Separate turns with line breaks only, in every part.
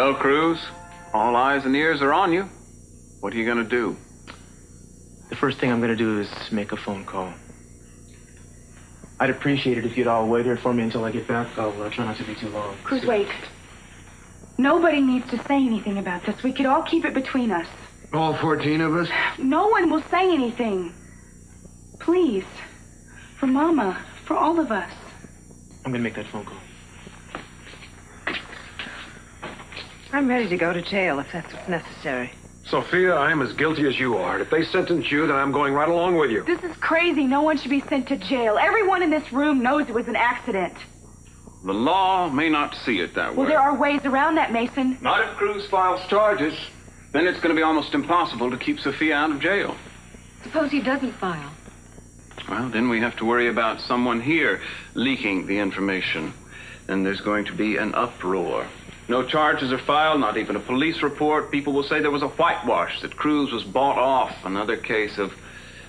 Well, Cruz, all eyes and ears are on you. What are you going to do?
The first thing I'm going to do is make a phone call. I'd appreciate it if you'd all wait here for me until I get back. I'll try not to be too long.
Cruz, wait. Nobody needs to say anything about this. We could all keep it between us.
All 14 of us?
No one will say anything. Please. For Mama. For all of us.
I'm going to make that phone call.
I'm ready to go to jail if that's what's necessary.
Sophia, I am as guilty as you are. If they sentence you, then I'm going right along with you.
This is crazy. No one should be sent to jail. Everyone in this room knows it was an accident.
The law may not see it that way.
Well, there are ways around that, Mason.
Not if Cruz files charges. Then it's going to be almost impossible to keep Sophia out of jail.
Suppose he doesn't file.
Well, then we have to worry about someone here leaking the information. Then there's going to be an uproar. No charges are filed, not even a police report. People will say there was a whitewash, that Cruz was bought off. Another case of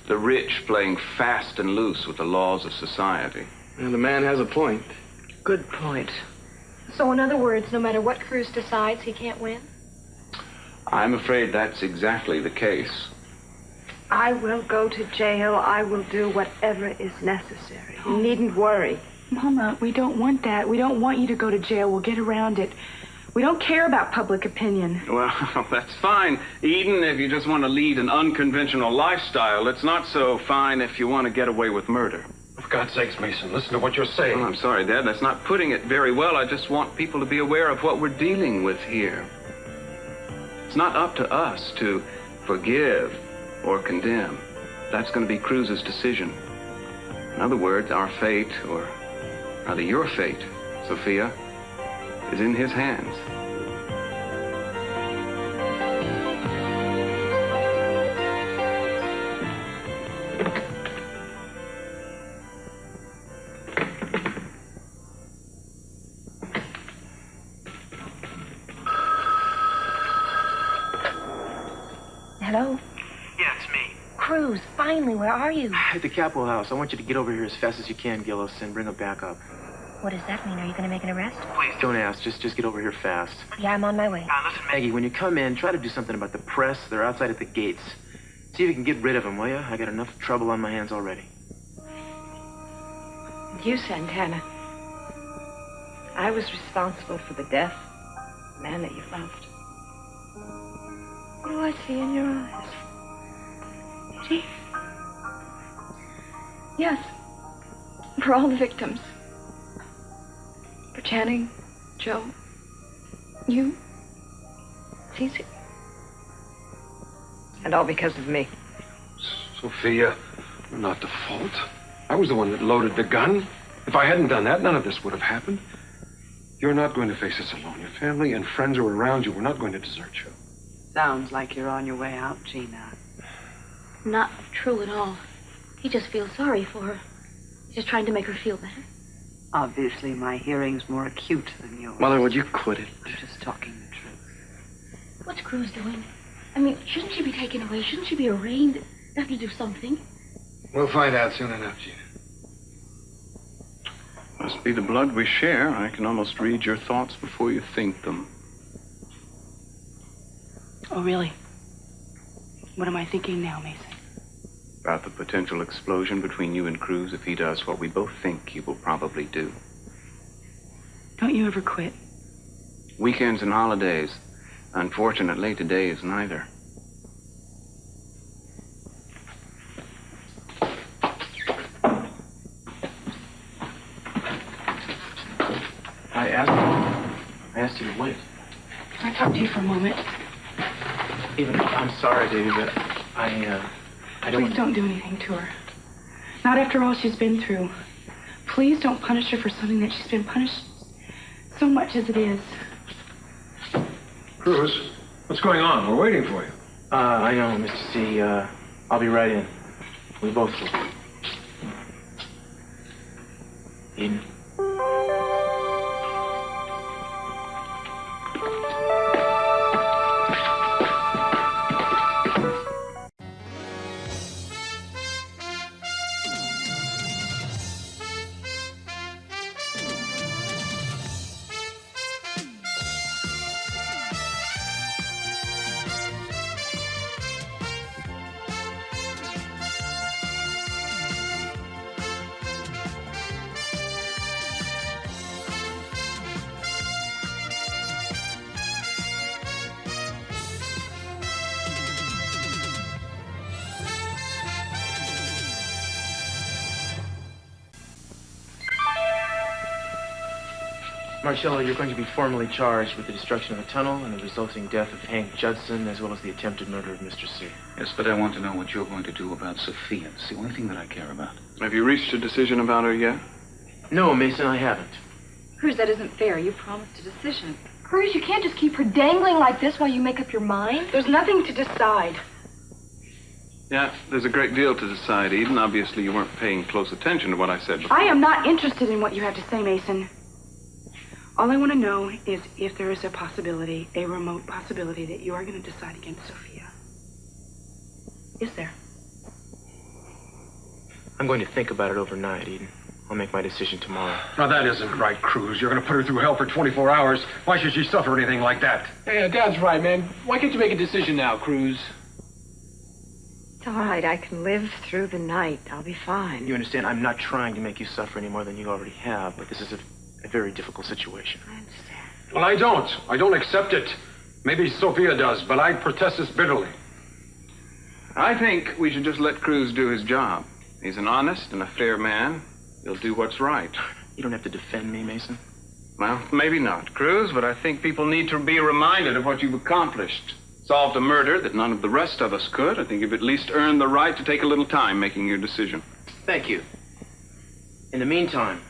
the rich playing fast and loose with the laws of society.
And the man has a point.
Good point.
So in other words, no matter what Cruz decides, he can't win?
I'm afraid that's exactly the case.
I will go to jail. I will do whatever is necessary. You needn't worry.
Mama, we don't want that. We don't want you to go to jail. We'll get around it. We don't care about public opinion.
Well, that's fine, Eden, if you just want to lead an unconventional lifestyle. It's not so fine if you want to get away with murder.
For God's sakes, Mason, listen to what you're saying.
Well, I'm sorry, Dad. That's not putting it very well. I just want people to be aware of what we're dealing with here. It's not up to us to forgive or condemn. That's going to be Cruz's decision. In other words, our fate, or rather your fate, Sophia, is in his hands.
Hello?
Yeah, it's me.
Cruz, finally, where are you?
At the Capitol House. I want you to get over here as fast as you can, Gillis, and bring a backup.
What does that mean? Are you going to make an arrest?
Please don't ask. Just get over here fast.
Yeah, I'm on my way.
Listen, Maggie, when you come in, try to do something about the press. They're outside at the gates. See if you can get rid of them, will you? I got enough trouble on my hands already.
You, Santana. I was responsible for the death of the man that you loved. What do I see in your eyes?
Gee. Yes. For all the victims. For Channing, Joe, you, Cece.
And all because of me.
Sophia, you're not the fault. I was the one that loaded the gun. If I hadn't done that, none of this would have happened. You're not going to face this alone. Your family and friends who are around you. We're not going to desert you.
Sounds like you're on your way out, Gina.
Not true at all. He just feels sorry for her. He's just trying to make her feel better.
Obviously, my hearing's more acute than yours.
Mother, would you quit it?
I'm just talking the truth.
What's Cruz doing? I mean, shouldn't she be taken away? Shouldn't she be arraigned? They have to do something.
We'll find out soon enough, Gina.
Must be the blood we share. I can almost read your thoughts before you think them.
Oh, really? What am I thinking now, Mason?
About the potential explosion between you and Cruz if he does what we both think he will probably do.
Don't you ever quit.
Weekends and holidays. Unfortunately, today is neither.
I asked you to wait.
Can I talk to you for a moment?
Even I'm sorry, Davy, but I don't...
Please don't do anything to her. Not after all she's been through. Please don't punish her for something that she's been punished so much as it is.
Cruz, what's going on? We're waiting for you.
I know, Mr. C. I'll be right in. We both will. Eden. Marcello, you're going to be formally charged with the destruction of a tunnel and the resulting death of Hank Judson, as well as the attempted murder of Mr. C.
Yes, but I want to know what you're going to do about Sophia. It's the only thing that I care about.
Have you reached a decision about her yet?
No, Mason, I haven't.
Cruz, that isn't fair. You promised a decision.
Cruz, you can't just keep her dangling like this while you make up your mind.
There's nothing to decide.
Yeah, there's a great deal to decide, Eden. Obviously, you weren't paying close attention to what I said before.
I am not interested in what you have to say, Mason. All I want to know is if there is a possibility, a remote possibility, that you are going to decide against Sophia. Is there?
I'm going to think about it overnight, Eden. I'll make my decision tomorrow.
Now, that isn't right, Cruz. You're going to put her through hell for 24 hours. Why should she suffer anything like that?
Hey, Dad's right, man. Why can't you make a decision now, Cruz?
It's all right. I can live through the night. I'll be fine.
You understand, I'm not trying to make you suffer any more than you already have, but this is a very difficult situation.
I understand.
Well, I don't. I don't accept it. Maybe Sophia does, but I protest this bitterly.
I think we should just let Cruz do his job. He's an honest and a fair man. He'll do what's right.
You don't have to defend me, Mason.
Well, maybe not, Cruz, but I think people need to be reminded of what you've accomplished. Solved a murder that none of the rest of us could. I think you've at least earned the right to take a little time making your decision.
Thank you. In the meantime,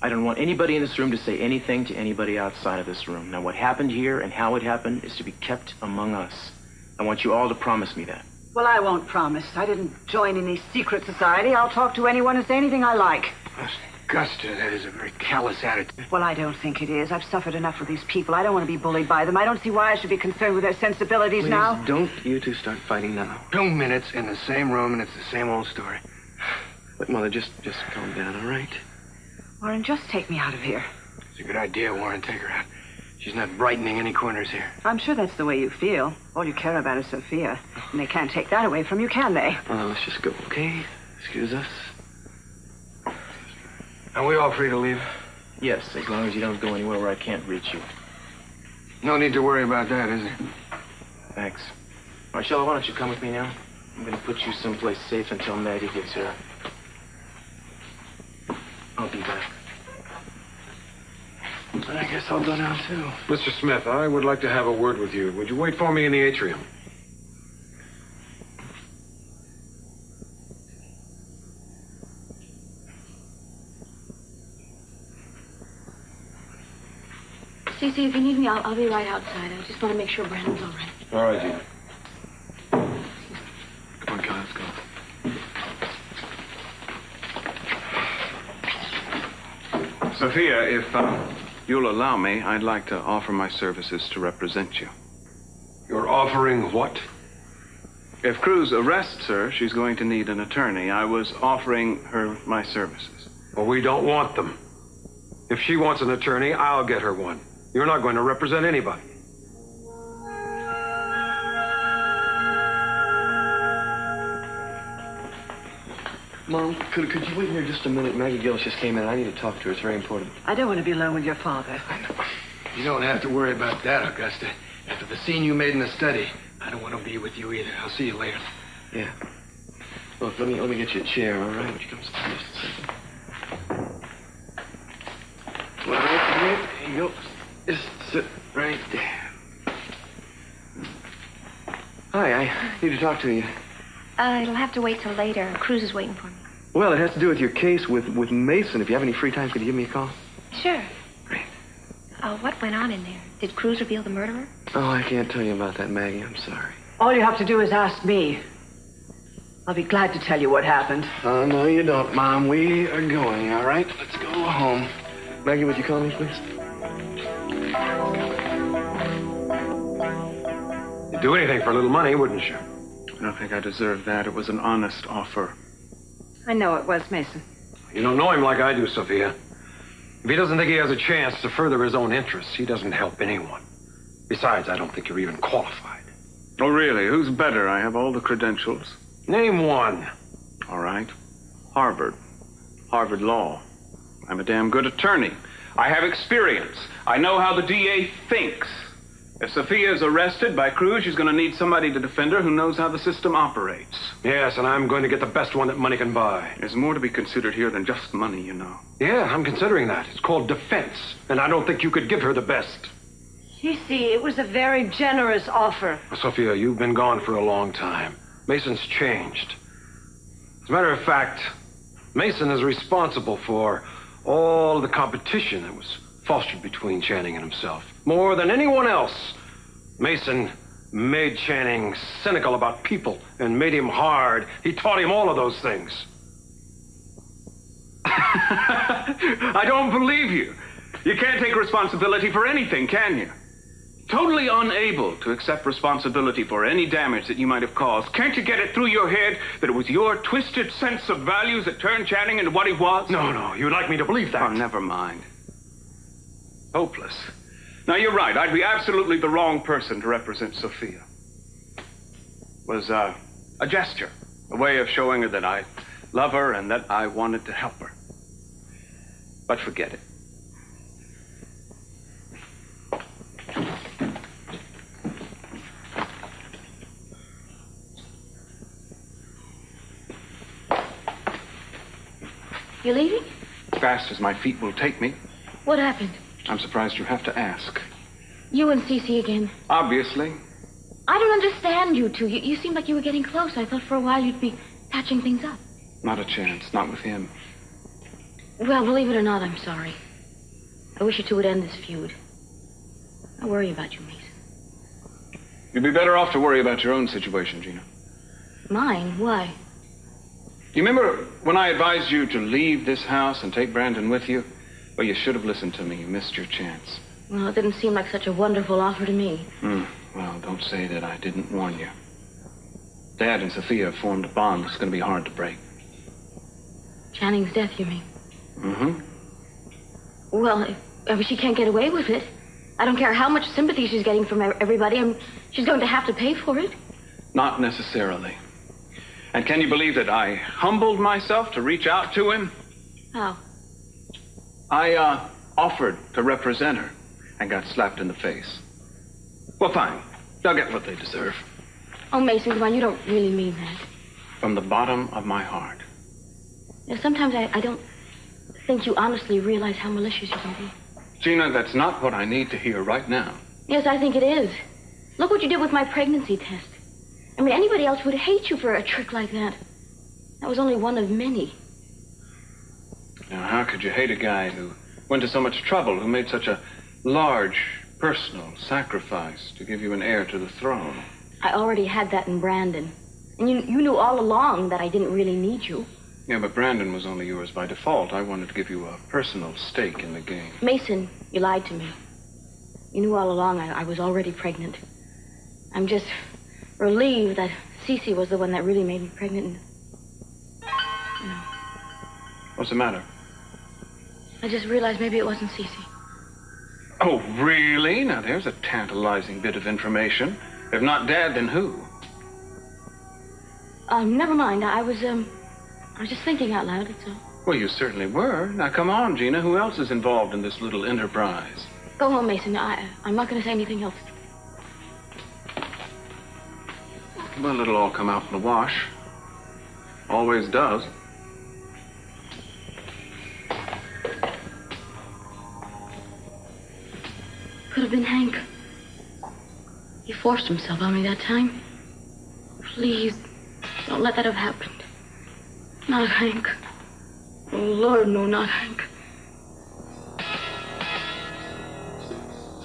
I don't want anybody in this room to say anything to anybody outside of this room. Now, what happened here and how it happened is to be kept among us. I want you all to promise me that.
Well, I won't promise. I didn't join any secret society. I'll talk to anyone and say anything I like.
Augusta, that is a very callous attitude.
Well, I don't think it is. I've suffered enough with these people. I don't want to be bullied by them. I don't see why I should be concerned with their sensibilities now.
Don't you two start fighting now. 2 minutes in the same room and it's the same old story. Look, Mother, just calm down, all right?
Warren, just take me out of here.
It's a good idea, Warren. Take her out. She's not brightening any corners here.
I'm sure that's the way you feel. All you care about is Sophia. And they can't take that away from you, can they?
Well, let's just go, okay? Excuse us. Are we all free to leave?
Yes, as long as you don't go anywhere where I can't reach you.
No need to worry about that, is there?
Thanks. Marcello, why don't you come with me now? I'm going to put you someplace safe until Maggie gets here. I'll be back.
I guess I'll go now, too.
Mr. Smith, I would like to have a word with you. Would you wait for me in the atrium?
Cece, if you need me, I'll be right outside. I just want to make sure Brandon's all right.
All right, Gina.
Come on, Con, let's go.
Sophia, if you'll allow me, I'd like to offer my services to represent you.
You're offering what?
If Cruz arrests her, she's going to need an attorney. I was offering her my services.
Well, we don't want them. If she wants an attorney, I'll get her one. You're not going to represent anybody.
Mom, could you wait here just a minute? Maggie Gillis just came in. I need to talk to her. It's very important.
I don't want to be alone with your father.
You don't have to worry about that, Augusta. After the scene you made in the study, I don't want to be with you either. I'll see you later. Yeah. Look, let me get you a chair, all right? Would you come sit down just a second? All right, here you go. Just sit right there. Hi, I need to talk to you.
It'll have to wait till later. Cruz is waiting for me.
Well, it has to do with your case with Mason. If you have any free time, could you give me a call?
Sure.
Great.
What went on in there? Did Cruz reveal the murderer?
Oh, I can't tell you about that, Maggie. I'm sorry.
All you have to do is ask me. I'll be glad to tell you what happened.
Oh, no, you don't, Mom. We are going, all right? Let's go home. Maggie, would you call me, please?
You'd do anything for a little money, wouldn't you?
I don't think I deserve that. It was an honest offer.
I know it was, Mason.
You don't know him like I do, Sophia. If he doesn't think he has a chance to further his own interests, he doesn't help anyone. Besides, I don't think you're even qualified.
Oh, really? Who's better? I have all the credentials.
Name one.
All right. Harvard. Harvard Law. I'm a damn good attorney. I have experience. I know how the DA thinks. If Sophia is arrested by Cruz, she's going to need somebody to defend her who knows how the system operates.
Yes, and I'm going to get the best one that money can buy.
There's more to be considered here than just money, you know.
Yeah, I'm considering that. It's called defense, and I don't think you could give her the best.
You see, it was a very generous offer.
Sophia, you've been gone for a long time. Mason's changed. As a matter of fact, Mason is responsible for all the competition that was fostered between Channing and himself. More than anyone else, Mason made Channing cynical about people and made him hard. He taught him all of those things.
I don't believe you. You can't take responsibility for anything, can you? Totally unable to accept responsibility for any damage that you might have caused. Can't you get it through your head that it was your twisted sense of values that turned Channing into what he was?
No, you'd like me to believe that.
Oh, never mind. Hopeless. Now, you're right. I'd be absolutely the wrong person to represent Sophia. It was a gesture, a way of showing her that I love her and that I wanted to help her. But forget it.
You leaving?
Fast as my feet will take me.
What happened?
I'm surprised you have to ask.
You and Cece again.
Obviously.
I don't understand you two. You seemed like you were getting close. I thought for a while you'd be patching things up.
Not a chance. Not with him.
Well, believe it or not, I'm sorry. I wish you two would end this feud. I worry about you, Mason.
You'd be better off to worry about your own situation, Gina.
Mine? Why?
You remember when I advised you to leave this house and take Brandon with you? Well, you should have listened to me. You missed your chance.
Well, it didn't seem like such a wonderful offer to me.
Well, don't say that I didn't warn you. Dad and Sophia formed a bond that's going to be hard to break.
Channing's death, you mean?
Mm-hmm.
Well, if she can't get away with it, I don't care how much sympathy she's getting from everybody. She's going to have to pay for it.
Not necessarily. And can you believe that I humbled myself to reach out to him?
How?
I offered to represent her and got slapped in the face. Well, fine. They'll get what they deserve.
Oh, Mason, come on, you don't really mean that.
From the bottom of my heart.
Sometimes I don't think you honestly realize how malicious you can be.
Gina, that's not what I need to hear right now.
Yes, I think it is. Look what you did with my pregnancy test. I mean, anybody else would hate you for a trick like that. That was only one of many.
Now, how could you hate a guy who went to so much trouble, who made such a large, personal sacrifice to give you an heir to the throne?
I already had that in Brandon. And you knew all along that I didn't really need you.
Yeah, but Brandon was only yours by default. I wanted to give you a personal stake in the game.
Mason, you lied to me. You knew all along I was already pregnant. I'm just relieved that Cece was the one that really made me pregnant. No.
What's the matter?
I just realized maybe it wasn't Cece.
Oh, really? Now, there's a tantalizing bit of information. If not Dad, then who?
Never mind. I was just thinking out loud, that's all.
Well, you certainly were. Now, come on, Gina. Who else is involved in this little enterprise?
Go home, Mason. I'm not going to say anything else.
Well, it'll all come out in the wash. Always does.
Could have been Hank. He forced himself on me that time. Please, don't let that have happened. Not Hank. Oh, Lord, no, not Hank.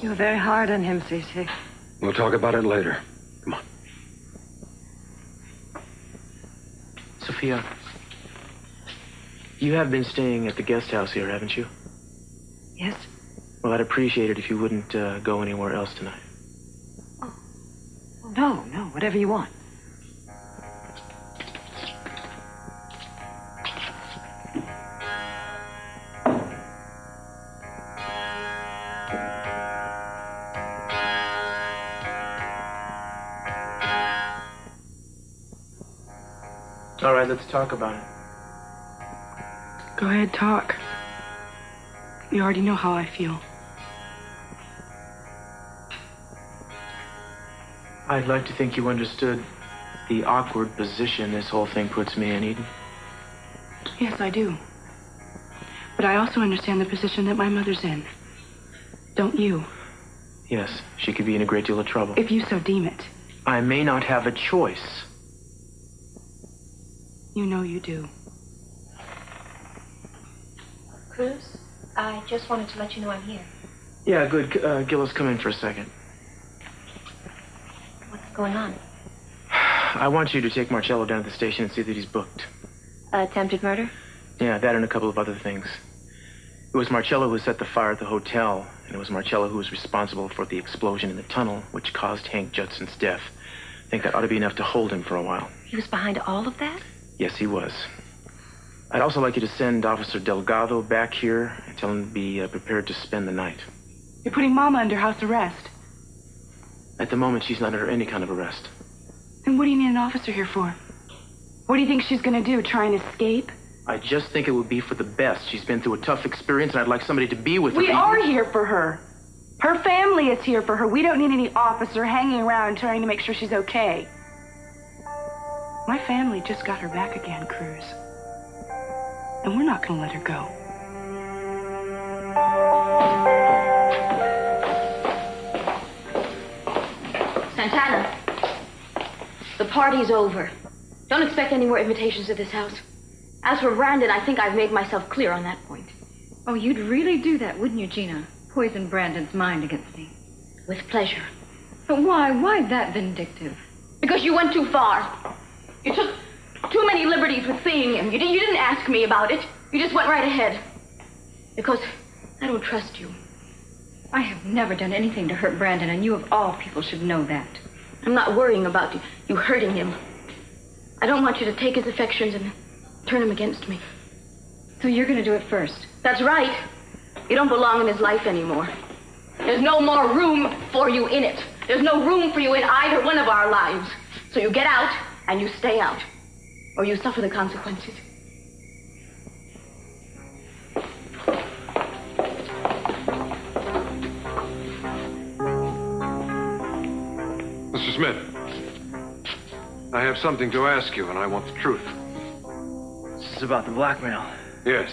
You were very hard on him, Cece.
We'll talk about it later. Come on.
Sophia, you have been staying at the guest house here, haven't you?
Yes?
Well, I'd appreciate it if you wouldn't go anywhere else tonight.
No, whatever you want.
All right, let's talk about it.
Go ahead, talk. You already know how I feel.
I'd like to think you understood the awkward position this whole thing puts me in, Eden.
Yes, I do. But I also understand the position that my mother's in. Don't you?
Yes, she could be in a great deal of trouble.
If you so deem it.
I may not have a choice.
You know you do.
Cruz, I just wanted to let you know I'm here.
Yeah, good. Gillis, come in for a second.
What's going on?
I want you to take Marcello down to the station and see that he's booked.
Attempted murder?
Yeah, that and a couple of other things. It was Marcello who set the fire at the hotel, and it was Marcello who was responsible for the explosion in the tunnel, which caused Hank Judson's death. I think that ought to be enough to hold him for a while.
He was behind all of that?
Yes, he was. I'd also like you to send Officer Delgado back here and tell him to be prepared to spend the night.
You're putting Mama under house arrest.
At the moment, she's not under any kind of arrest.
Then what do you need an officer here for? What do you think she's gonna do, try and escape?
I just think it would be for the best. She's been through a tough experience, and I'd like somebody to be with her.
We are here for her. Her family is here for her. We don't need any officer hanging around trying to make sure she's okay. My family just got her back again, Cruz. And we're not gonna let her go.
Santana, the party's over. Don't expect any more invitations to this house. As for Brandon, I think I've made myself clear on that point.
Oh, you'd really do that, wouldn't you, Gina? Poison Brandon's mind against me.
With pleasure.
But why? Why that vindictive?
Because you went too far. You took too many liberties with seeing him. You didn't ask me about it. You just went right ahead. Because I don't trust you.
I have never done anything to hurt Brandon, and you of all people should know that.
I'm not worrying about you hurting him. I don't want you to take his affections and turn him against me.
So you're going to do it first?
That's right. You don't belong in his life anymore. There's no more room for you in it. There's no room for you in either one of our lives. So you get out and you stay out. Or you suffer the consequences.
Mr. Smith, I have something to ask you, and I want the truth.
This is about the blackmail.
Yes.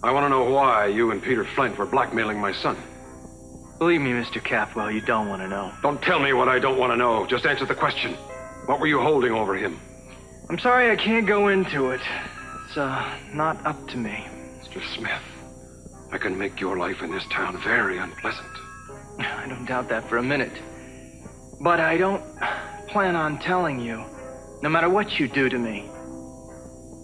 I want to know why you and Peter Flint were blackmailing my son.
Believe me, Mr. Capwell, you don't want to know.
Don't tell me what I don't want to know. Just answer the question. What were you holding over him?
I'm sorry I can't go into it. It's not up to me.
Mr. Smith, I can make your life in this town very unpleasant.
I don't doubt that for a minute. But I don't plan on telling you, no matter what you do to me.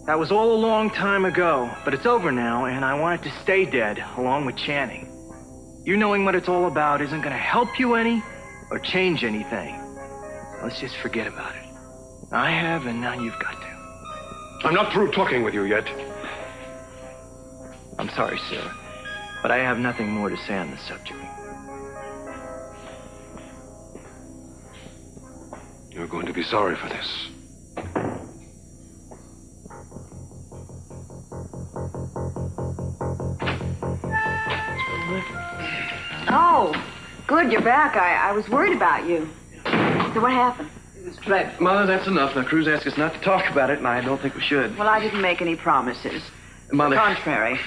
That was all a long time ago, but it's over now, and I want it to stay dead, along with Channing. You knowing what it's all about isn't going to help you any or change anything. Let's just forget about it. I have, and now you've got to.
I'm not through talking with you yet.
I'm sorry, sir, but I have nothing more to say on the subject.
You're going to be sorry for this.
Oh, good, you're back. I was worried about you. So what happened?
Mother, that's enough. Now, Cruz asked us not to talk about it, and I don't think we should.
Well, I didn't make any promises.
Mother.
Contrary.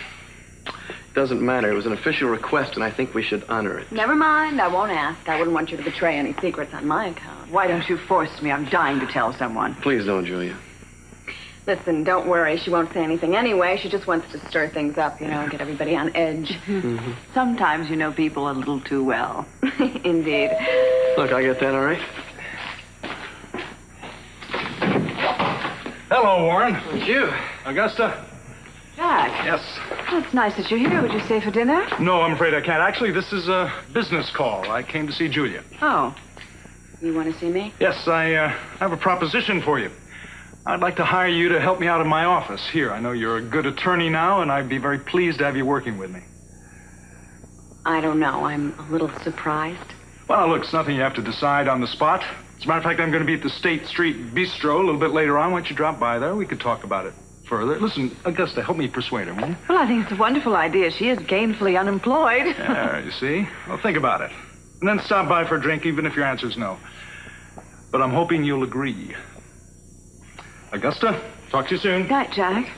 Doesn't matter. It was an official request, and I think we should honor it.
Never mind, I won't ask. I wouldn't want you to betray any secrets on my account. Why don't you force me? I'm dying to tell someone.
Please don't, Julia.
Listen, don't worry. She won't say anything anyway. She just wants to stir things up, get everybody on edge.
Mm-hmm.
Sometimes you know people a little too well. Indeed.
Look, I get that, all right?
Hello, Warren.
It's you.
Augusta?
Jack.
Yes.
Well, it's nice that you're here. Would you stay for dinner?
No, I'm afraid I can't. Actually, this is a business call. I came to see Julia.
Oh. You want to see me?
Yes, I have a proposition for you. I'd like to hire you to help me out in my office here. I know you're a good attorney now, and I'd be very pleased to have you working with me.
I don't know. I'm a little surprised.
Well, look, it's nothing you have to decide on the spot. As a matter of fact, I'm going to be at the State Street Bistro a little bit later on. Why don't you drop by there? We could talk about it further. Listen, Augusta, help me persuade her, will you?
Well, I think it's a wonderful idea. She is gainfully unemployed.
Yeah, you see? Well, think about it. And then stop by for a drink, even if your answer's no. but I'm hoping you'll agree. Augusta, talk to you soon.
Good night, Jack.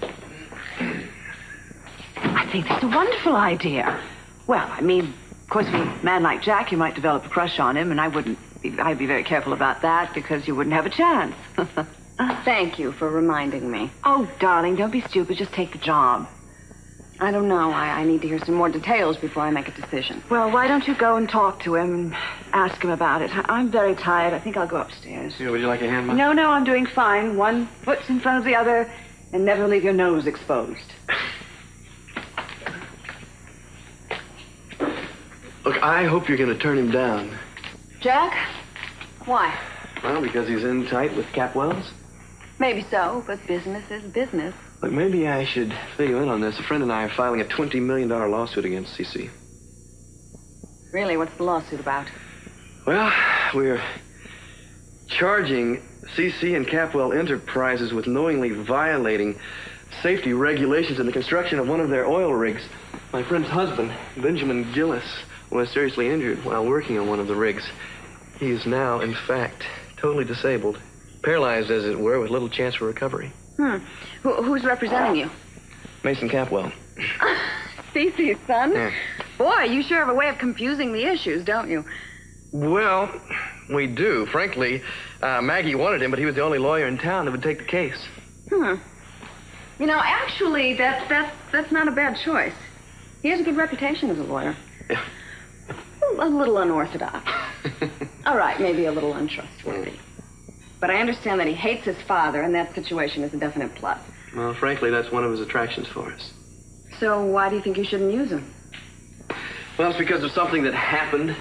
I think that's a wonderful idea. Well, I mean, of course, with a man like Jack, you might develop a crush on him, and I'd be very careful about that because you wouldn't have a chance.
Thank you for reminding me.
Oh, darling, don't be stupid. Just take the job.
I don't know. I need to hear some more details before I make a decision.
Well, why don't you go and talk to him and ask him about it? I'm very tired. I think I'll go upstairs.
Here, would you like a hand, Mom?
No, I'm doing fine. One foot's in front of the other, and never leave your nose exposed.
Look, I hope you're going to turn him down.
Jack? Why?
Well, because he's in tight with Cap Wells.
Maybe so, but business is business.
Look, maybe I should fill you in on this. A friend and I are filing a $20 million lawsuit against CC.
Really, what's the lawsuit about?
Well, we're charging CC and Capwell Enterprises with knowingly violating safety regulations in the construction of one of their oil rigs. My friend's husband, Benjamin Gillis, was seriously injured while working on one of the rigs. He is now, in fact, totally disabled, paralyzed, as it were, with little chance for recovery.
Who's representing you?
Mason Capwell.
Cece's son?
Yeah.
Boy, you sure have a way of confusing the issues, don't you?
Well, we do. Frankly, Maggie wanted him, but he was the only lawyer in town that would take the case.
You know, actually, that's not a bad choice. He has a good reputation as a lawyer.
Yeah.
A little unorthodox. All right, maybe a little untrustworthy. But I understand that he hates his father, and that situation is a definite plus.
Well, frankly, that's one of his attractions for us.
So why do you think you shouldn't use him?
Well, it's because of something that happened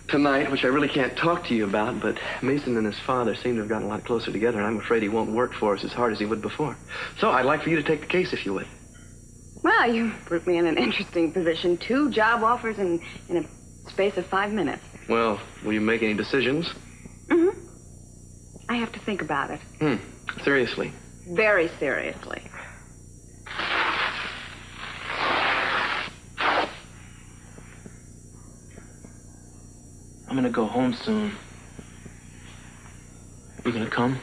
tonight, which I really can't talk to you about, but Mason and his father seem to have gotten a lot closer together, and I'm afraid he won't work for us as hard as he would before. So I'd like for you to take the case, if you would.
Well, you put me in an interesting position. 2 job offers in a space of 5 minutes.
Well, will you make any decisions?
I have to think about it.
Seriously?
Very seriously.
I'm gonna go home soon. You gonna come?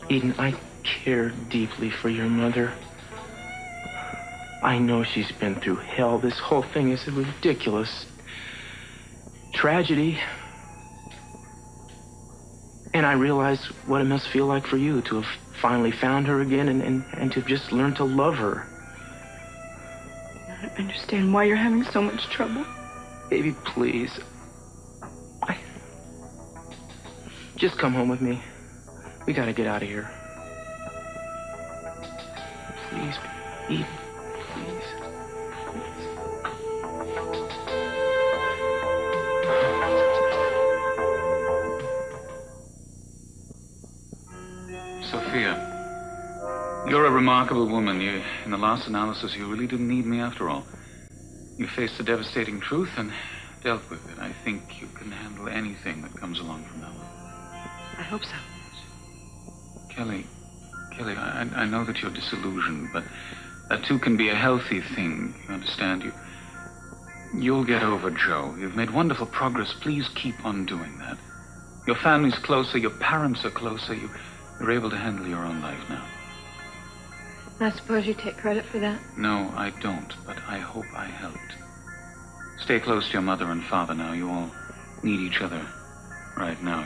Eden, I care deeply for your mother. I know she's been through hell. This whole thing is a ridiculous tragedy. And I realize what it must feel like for you to have finally found her again and to just learn to love her.
I don't understand why you're having so much trouble.
Baby, please. Just come home with me. We gotta get out of here. Please, Eden, please.
Sophia, you're a remarkable woman. In the last analysis, you really didn't need me after all. You faced the devastating truth and dealt with it. I think you can handle anything that comes along from now on.
I hope so.
Kelly, I know that you're disillusioned, but that too can be a healthy thing. You understand? You'll get over Joe. You've made wonderful progress. Please keep on doing that. Your family's closer. Your parents are closer. You're able to handle your own life now.
I suppose you take credit for that?
No, I don't, but I hope I helped. Stay close to your mother and father now. You all need each other right now.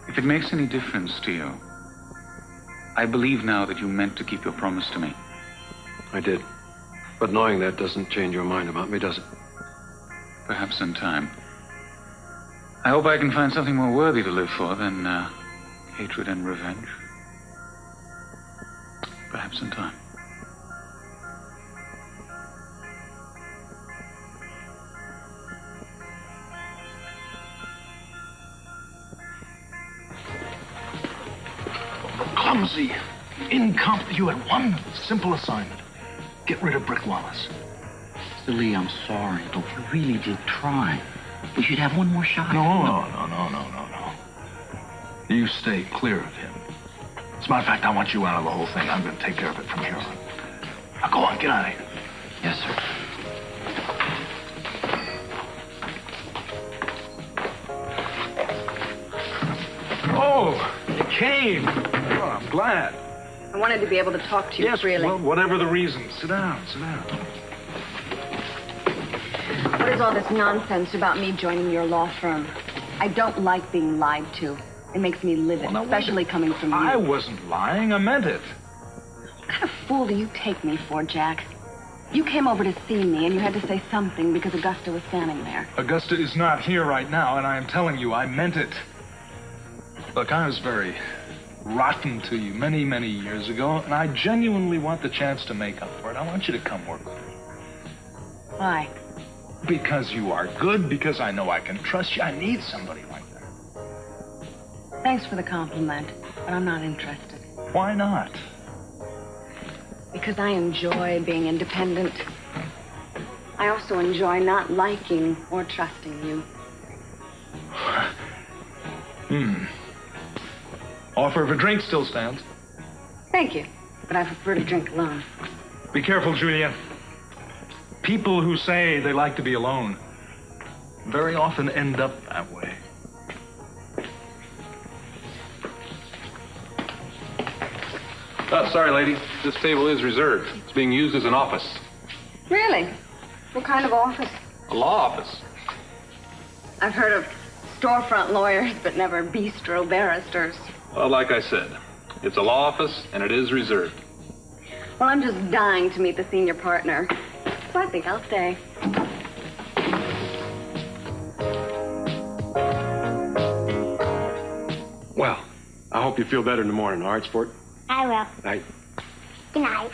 If it makes any difference to you, I believe now that you meant to keep your promise to me.
I did. But knowing that doesn't change your mind about me, does it?
Perhaps in time. I hope I can find something more worthy to live for than hatred and revenge. Perhaps in time.
Clumsy, incompetent. You had one simple assignment. Get rid of Brick Wallace.
Mr. Lee, I'm sorry, but we really did try. We should have one more shot.
No. You stay clear of him. As a matter of fact, I want you out of the whole thing. I'm going to take care of it from here on. Now, go on, get out of here.
Yes, sir.
Oh, you came. Oh, I'm glad.
I wanted to be able to talk to you freely.
Well, whatever the reason. Sit down, sit down.
What is all this nonsense about me joining your law firm? I don't like being lied to. It makes me livid,
Well, now,
especially coming from you.
I wasn't lying. I meant it.
What kind of fool do you take me for, Jack? You came over to see me, and you had to say something because Augusta was standing there.
Augusta is not here right now, and I am telling you, I meant it. Look, I was very rotten to you many, many years ago, and I genuinely want the chance to make up for it. I want you to come work with me.
Why?
Because you are good, because I know I can trust you. I need somebody like that.
Thanks for the compliment, but I'm not interested.
Why not?
Because I enjoy being independent. I also enjoy not liking or trusting you.
Offer of a drink still stands.
Thank you, but I prefer to drink alone.
Be careful, Julia. People who say they like to be alone very often end up that way.
Oh, sorry, lady. This table is reserved. It's being used as an office.
Really? What kind of office?
A law office.
I've heard of storefront lawyers, but never bistro barristers.
Well, like I said, it's a law office, and it is reserved.
Well, I'm just dying to meet the senior partner, so I think I'll stay.
Well, I hope you feel better in the morning, all right, sport?
I will.
Night.
Good night.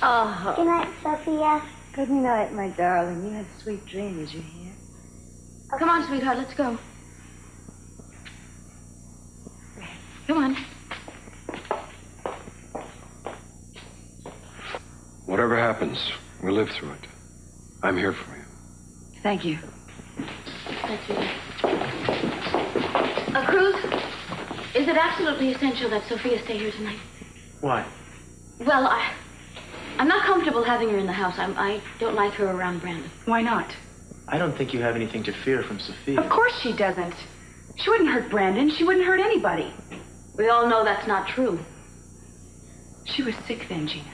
Oh.
Good night, Sophia.
Good night, my darling. You have sweet dreams, you hear?
Come on, sweetheart, let's go. Come on.
Whatever happens, we'll live through it. I'm here for you.
Thank you.
Thank you. Cruz, is it absolutely essential that Sophia stay here tonight?
Why?
Well, I'm not comfortable having her in the house. I don't like her around Brandon.
Why not?
I don't think you have anything to fear from Sophia.
Of course she doesn't. She wouldn't hurt Brandon. She wouldn't hurt anybody.
We all know that's not true.
She was sick then, Gina.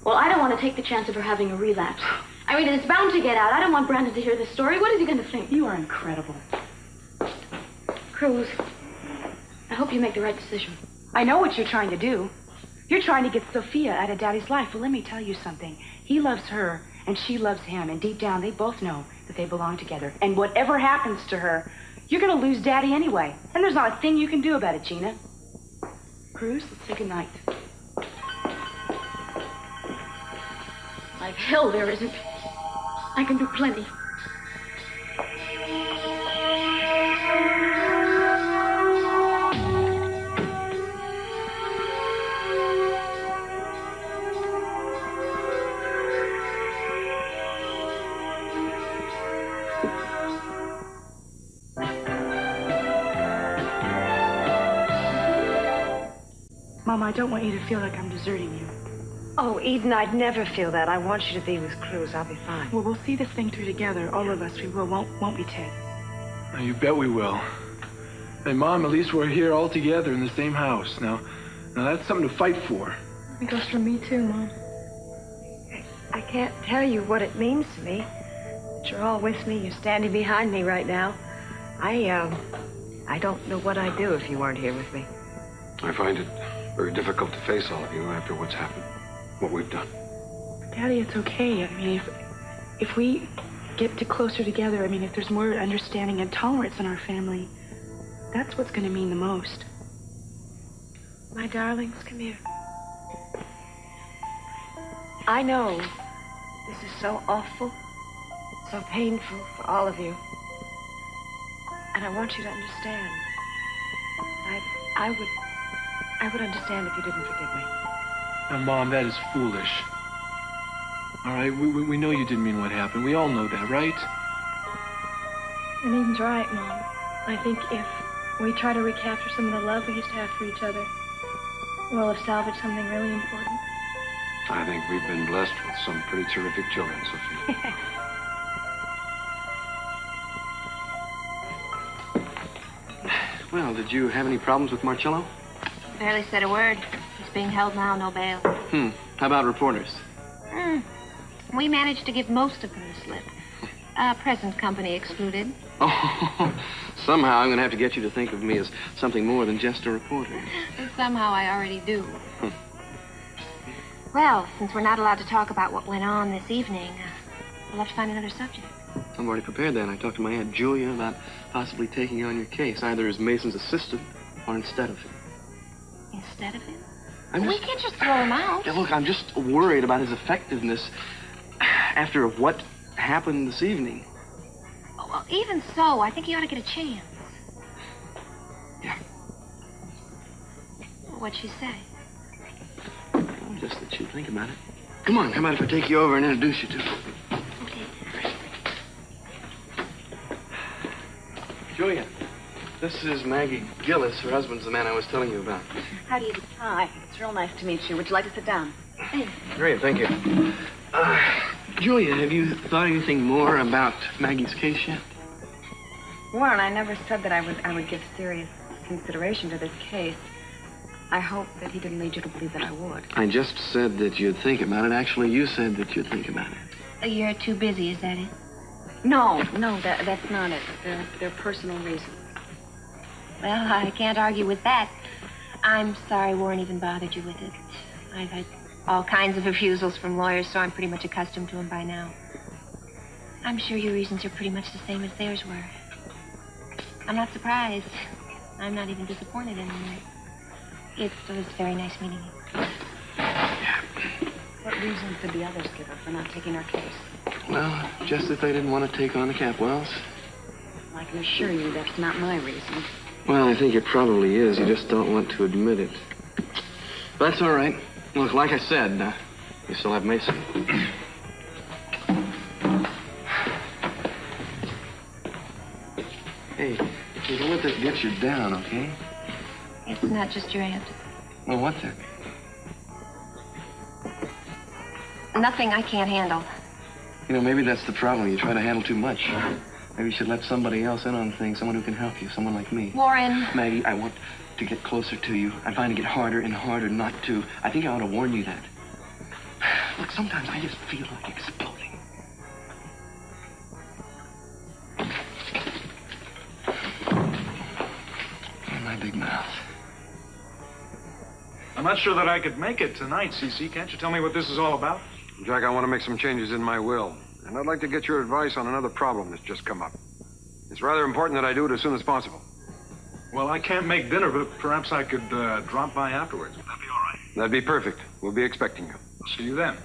Well, I don't want to take the chance of her having a relapse. I mean, it's bound to get out. I don't want Brandon to hear this story. What is he going to think?
You are incredible.
Cruz, I hope you make the right decision.
I know what you're trying to do. You're trying to get Sophia out of Daddy's life. Well, let me tell you something. He loves her, and she loves him. And deep down, they both know that they belong together. And whatever happens to her, you're going to lose Daddy anyway. And there's not a thing you can do about it, Gina. Cruz, let's say goodnight.
Like hell there isn't. I can do plenty.
Mama, I don't want you to feel like I'm deserting you.
Oh, Eden, I'd never feel that. I want you to be with Cruz. I'll be fine.
Well, we'll see this thing through together. All of us, we will. Won't we, Ted?
You bet we will. Hey, Mom, at least we're here all together in the same house. Now that's something to fight for.
It goes for me, too, Mom. I can't tell you what it means to me that you're all with me. You're standing behind me right now. I don't know what I'd do if you weren't here with me.
I find it very difficult to face all of you after what's happened, what we've done.
Daddy, it's okay. I mean, if we get closer together, I mean, if there's more understanding and tolerance in our family, that's what's going to mean the most.
My darlings, come here. I know this is so awful, so painful for all of you. And I want you to understand. I would understand if you didn't forgive me.
Now, Mom, that is foolish. All right, we know you didn't mean what happened. We all know that, right?
And Eden's right, Mom. I think if
we try to recapture some of the love we used to have for each other, we'll have salvaged something really important.
I think we've been blessed with some pretty terrific children, Sophia.
Well, did you have any problems with Marcello?
Barely said a word. He's being held now, no bail.
How about reporters?
We managed to give most of them the slip. Present company excluded.
Oh, somehow I'm going to have to get you to think of me as something more than just a reporter.
Somehow I already do. Well, since we're not allowed to talk about what went on this evening, we'll have to find another subject.
I'm already prepared then. I talked to my Aunt Julia about possibly taking on your case, either as Mason's assistant or instead of him.
Instead of him?
We
can't just throw him out.
Yeah, look, I'm just worried about his effectiveness after what happened this evening.
Oh, well, even so, I think he ought to get a chance.
Yeah.
What'd she say?
Well, just that you'd think about it. Come on, how about if I take you over and introduce you to him?
Okay.
Julia, this is Maggie Gillis. Her husband's the man I was telling you about.
How do you do? Hi. It's real nice to meet you. Would you like to sit down?
Great, thank you. Julia, have you thought anything more about Maggie's case yet?
Warren, I never said that I would give serious consideration to this case. I hope that he didn't lead you to believe that I would.
I just said that you'd think about it. Actually, you said that you'd think about it.
You're too busy, is that it?
No, that's not it. They're personal reasons.
Well, I can't argue with that. I'm sorry Warren even bothered you with it. I've had all kinds of refusals from lawyers, so I'm pretty much accustomed to them by now. I'm sure your reasons are pretty much the same as theirs were. I'm not surprised. I'm not even disappointed in them. It was very nice meeting you.
What reasons did the others give her for not taking our case?
Well, just that they didn't want to take on the Capwells.
I can assure you that's not my reason.
Well, I think it probably is. You just don't want to admit it. But that's all right. Look, like I said, you still have Mason. Hey, don't let that get you down, okay?
It's not just your aunt.
Well, what then?
Nothing I can't handle.
You know, maybe that's the problem. You try to handle too much. Maybe you should let somebody else in on things, someone who can help you, someone like me.
Warren.
Maggie, I want to get closer to you. I'm finding it harder and harder not to. I think I ought to warn you that. Look, sometimes I just feel like exploding. In my big mouth.
I'm not sure that I could make it tonight, Cece. Can't you tell me what this is all about?
Jack, I want to make some changes in my will. And I'd like to get your advice on another problem that's just come up. It's rather important that I do it as soon as possible.
Well, I can't make dinner, but perhaps I could drop by afterwards. Would that be all right?
That'd be perfect. We'll be expecting you.
I'll see you then.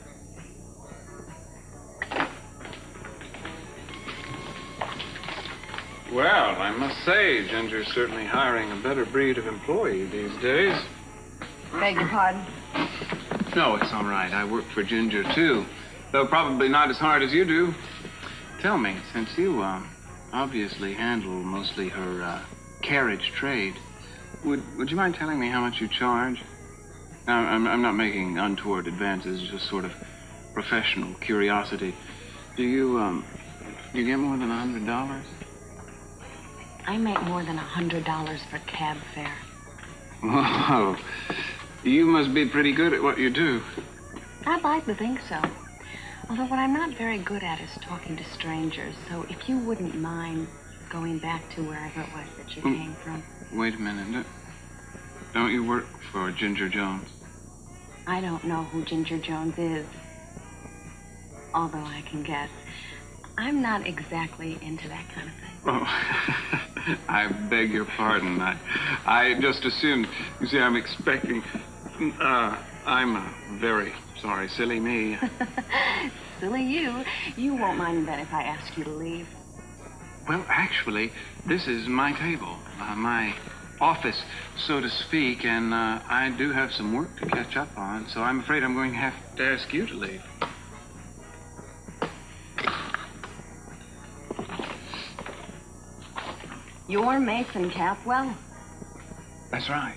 Well, I must say, Ginger's certainly hiring a better breed of employee these days.
Beg your pardon?
No, it's all right. I work for Ginger, too. Though probably not as hard as you do. Tell me, since you, obviously handle mostly her, carriage trade, would you mind telling me how much you charge? Now, I'm not making untoward advances, just sort of professional curiosity. Do you get more than $100?
I make more than $100 for cab fare.
Whoa. You must be pretty good at what you do.
I'd like to think so. Although what I'm not very good at is talking to strangers. So if you wouldn't mind going back to wherever it was that you came from.
Wait a minute. Don't you work for Ginger Jones?
I don't know who Ginger Jones is. Although I can guess. I'm not exactly into that kind of thing.
Oh, I beg your pardon. I just assumed. You see, I'm expecting... I'm very sorry. Silly me.
Silly you. You won't mind then if I ask you to leave.
Well, actually, this is my table. My office, so to speak, and I do have some work to catch up on, so I'm afraid I'm going to have to ask you to leave.
You're Mason Capwell?
That's right.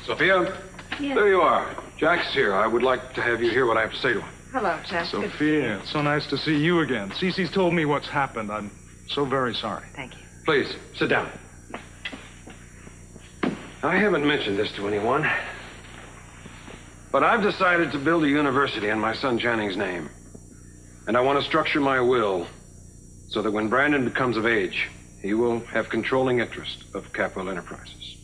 Sophia?
Yes.
There you are. Jack's here. I would like to have you hear what I have to say to him.
Hello, Jack.
Sophia, it's so nice to see you again. Cece's told me what's happened. I'm so very sorry.
Thank you.
Please, sit down. I haven't mentioned this to anyone, but I've decided to build a university in my son Channing's name. And I want to structure my will so that when Brandon becomes of age, he will have controlling interest of Capwell Enterprises.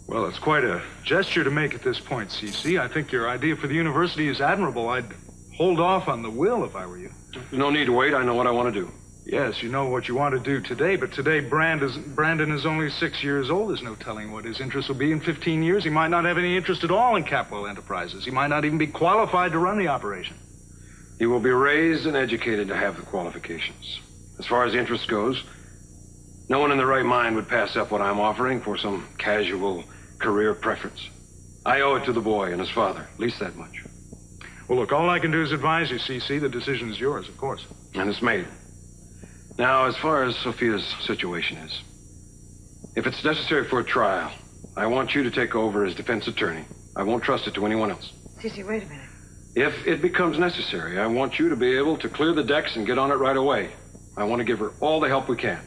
Well, it's quite a gesture to make at this point, Cece. I think your idea for the university is admirable. I'd hold off on the will if I were you.
No need to wait. I know what I want to do.
Yes, you know what you want to do today, but today Brandon is only 6 years old. There's no telling what his interest will be in 15 years. He might not have any interest at all in Capwell Enterprises. He might not even be qualified to run the operation.
He will be raised and educated to have the qualifications. As far as interest goes, no one in their right mind would pass up what I'm offering for some casual career preference. I owe it to the boy and his father, at least that much.
Well, look, all I can do is advise you, C.C. The decision is yours, of course.
And it's made. Now, as far as Sophia's situation is, if it's necessary for a trial, I want you to take over as defense attorney. I won't trust it to anyone else.
Cece, wait a minute.
If it becomes necessary, I want you to be able to clear the decks and get on it right away. I want to give her all the help we can.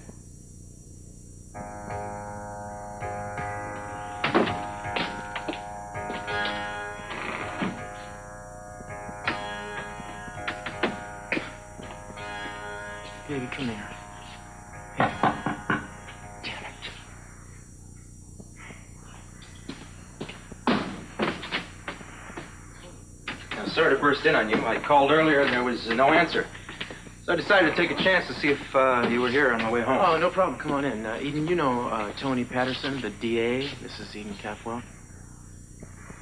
Baby, come here. Damn it.
Now, sorry to burst in on you. I called earlier and there was no answer. So I decided to take a chance to see if you were here on my way home.
Oh, no problem. Come on in. Eden, you know Tony Patterson, the DA. This is Eden Capwell.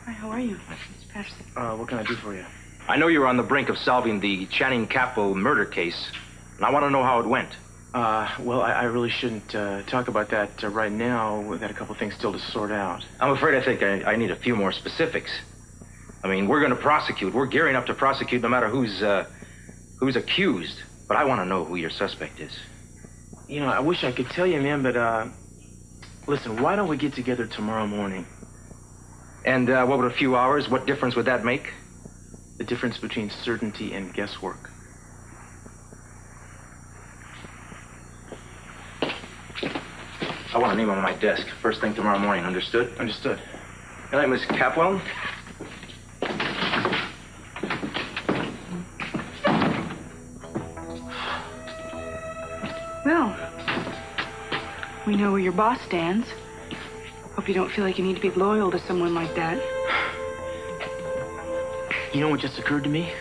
Hi, how are you, Mr. Patterson?
What can I do for you?
I know you were on the brink of solving the Channing Capwell murder case, and I want to know how it went.
Well, I really shouldn't talk about that right now. We've got a couple things still to sort out.
I'm afraid I think I need a few more specifics. I mean, we're going to prosecute. We're gearing up to prosecute no matter who's accused. But I want to know who your suspect is.
You know, I wish I could tell you, man, but, listen, why don't we get together tomorrow morning?
And what would a few hours, what difference would that make?
The difference between certainty and guesswork.
I want a name on my desk. First thing tomorrow morning, understood?
Understood.
Good night, Miss Capwell.
Well, we know where your boss stands. Hope you don't feel like you need to be loyal to someone like that.
You know what just occurred to me?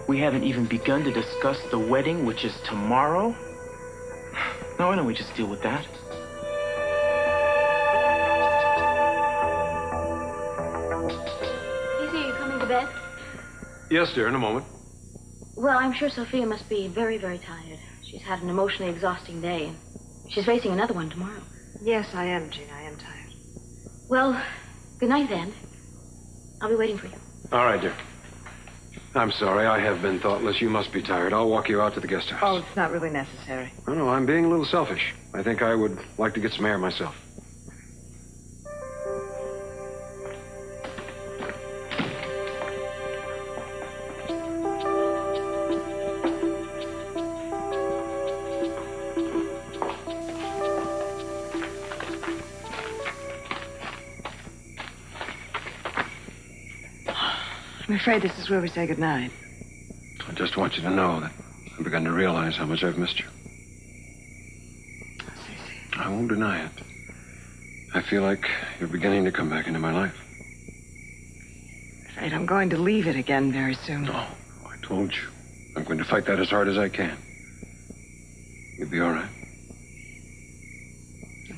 We haven't even begun to discuss the wedding, which is tomorrow. Now, why don't we just deal with that?
Casey, are you coming to bed?
Yes, dear, in a moment.
Well, I'm sure Sophia must be very, very tired. She's had an emotionally exhausting day, and she's facing another one tomorrow.
Yes, I am, Jean. I am tired.
Well, good night, then. I'll be waiting for you.
All right, dear. I'm sorry, I have been thoughtless. You must be tired. I'll walk you out to the guest house.
Oh, it's not really necessary.
Oh, no, I'm being a little selfish. I think I would like to get some air myself.
I'm afraid this is where we say goodnight.
I just want you to know that I've begun to realize how much I've missed you. I won't deny it. I feel like you're beginning to come back into my life.
I'm afraid I'm going to leave it again very soon.
No, I told you. I'm going to fight that as hard as I can. You'll be all right.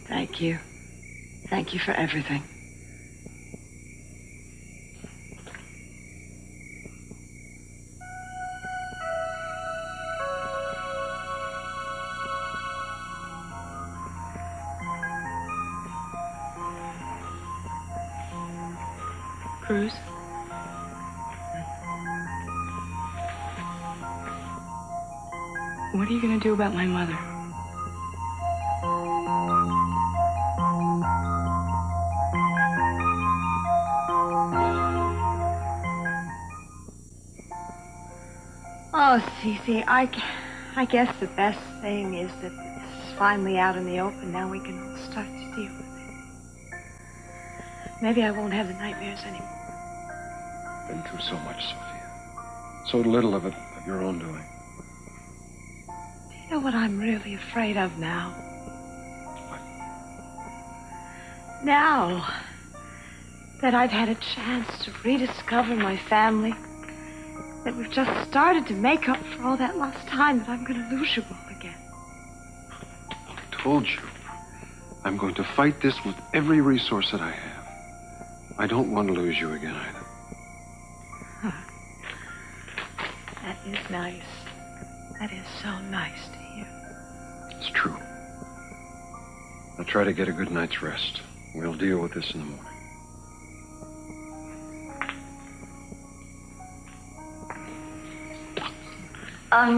Thank you. Thank you for everything.
Cruz? What are you going to do about my mother?
Oh, Cece, I guess the best thing is that it's finally out in the open. Now we can all start to deal with it. Maybe I won't have the nightmares anymore.
Been through so much, Sophia. So little of it of your own doing.
You know what I'm really afraid of now?
What?
Now that I've had a chance to rediscover my family, that we've just started to make up for all that lost time, that I'm going to lose you all again.
I told you. I'm going to fight this with every resource that I have. I don't want to lose you again, either.
Huh. That is nice. That is so nice to hear.
It's true. I'll try to get a good night's rest. We'll deal with this in the morning.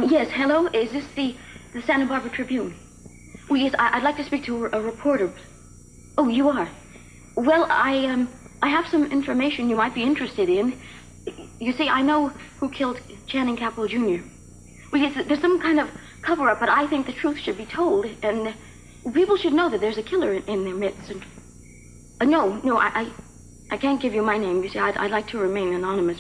Yes, hello? Is this the Santa Barbara Tribune? Oh, yes, I'd like to speak to a reporter. Oh, you are? Well, I have some information you might be interested in. You see, I know who killed Channing Capital Jr. Well, yes, there's some kind of cover-up, but I think the truth should be told, and people should know that there's a killer in their midst. And, no, I can't give you my name. You see, I'd like to remain anonymous.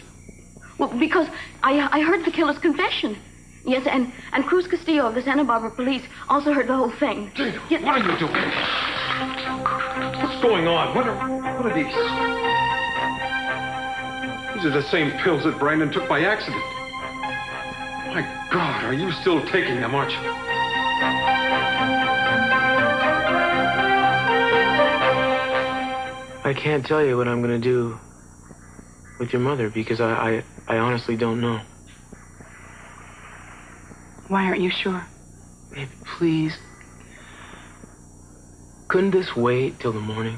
Well, because I heard the killer's confession. Yes, and Cruz Castillo of the Santa Barbara police also heard the whole thing.
Dana, yes. What are you doing? What's going on? What are these? These are the same pills that Brandon took by accident. My God, are you still taking them, aren't you?
I can't tell you what I'm going to do with your mother because I honestly don't know.
Why aren't you sure?
Baby, please. Couldn't this wait till the morning?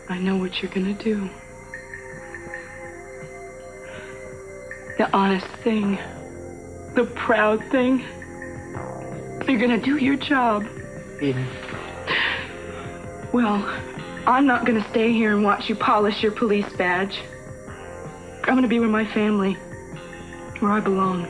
I know what you're gonna do. The honest thing. The proud thing. You're gonna do your job.
Eden.
Well, I'm not gonna stay here and watch you polish your police badge. I'm gonna be with my family. Where I belong.